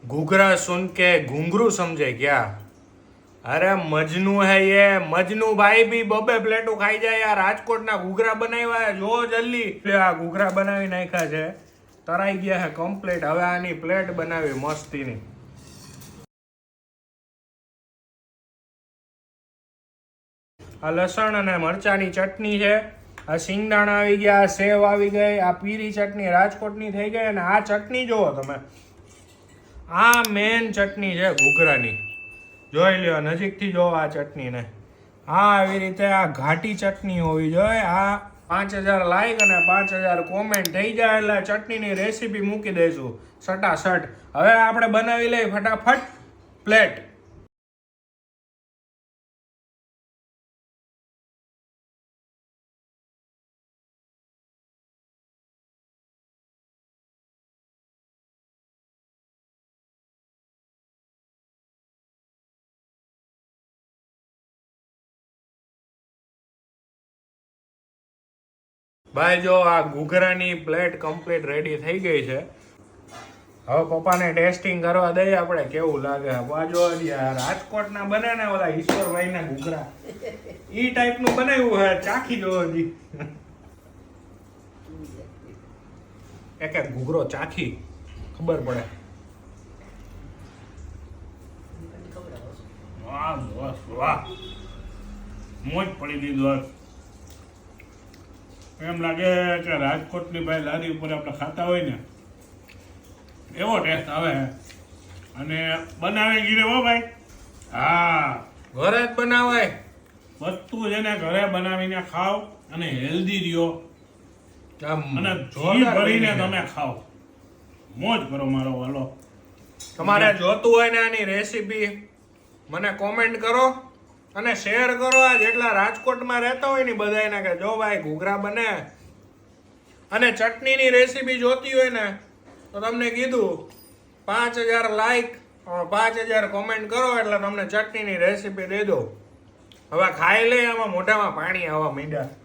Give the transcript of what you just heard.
घूघरा सुन के घुंघरू समझे क्या? अरे मजनू है ये मजनू भाई भी बबे प्लेटो खाई જાય યાર રાજકોટના ઘૂઘરા બનાવ્યા જો જલ્દી આ ઘૂઘરા બનાવી નાખ્યા છે તરાઈ ગયા છે કમ્પ્લીટ હવે આની પ્લેટ બનાવી મસ્તીની આ લસણ અને મરચાની ચટણી છે આ સિંગદાણા આવી ગયા સેવ આવી ગઈ આ પીરી ચટણી રાજકોટની થઈ ગઈ અને આ ચટણી જુઓ તમે આ મેન ચટણી છે ઘૂઘરાની જોઈ લ્યો નજીકથી જો આ ચટણીને આ આવી રીતે આ ઘાટી ચટણી હોવી જોઈએ આ 5000 લાઈક અને 5000 કોમેન્ટ થઈ જાય એટલે ચટણીની રેસીપી મૂકી દઈશું સટાસટ હવે આપણે બનાવી લઈએ ફટાફટ પ્લેટ ભાઈ જો આ ઘૂઘરાની પ્લેટ કમ્પ્લીટ રેડી થઈ ગઈ છે હવે પપ્પાને ટેસ્ટિંગ કરવા દઈએ આપણે કેવું લાગે બાજુ રાજકોટના બને ને ઓલા ઈશ્વરભાઈના ઘૂઘરા ઈ ટાઈપનું બનાવ્યું છે ચાખી જો હજી એક એક ઘૂઘરો ચાખી ખબર પડે વાહ વાહ વાહ મોજ પડી દીધું એમ લાગે કે રાજકોટની ભાઈ લારી ઉપર આપણે ખાતા હોય ને એવો ટેસ્ટ આવે અને બનાવી ગીરે હો ભાઈ હા ઘરે જ બનાવાય વસ્તુ જેને ઘરે બનાવીને ખાઓ અને હેલ્ધી રહ્યો અને ઘી ભરીને તમે ખાઓ મોજ કરો મારો વાલો તમારે જોતું હોય ને આની રેસીપી મને કોમેન્ટ કરો અને શેર કરો આ જેટલા રાજકોટમાં રહેતા હોય ને બધાને કે જો ભાઈ ઘૂઘરા બને અને ચટણીની રેસીપી જોતી હોય ને તો તમને કીધું 5000 લાઈક 5000 કોમેન્ટ કરો એટલે તમને ચટણીની રેસીપી દઈ દો હવે ખાઈ લઈ આમાં મોઢામાં પાણી આવવા માંડ્યા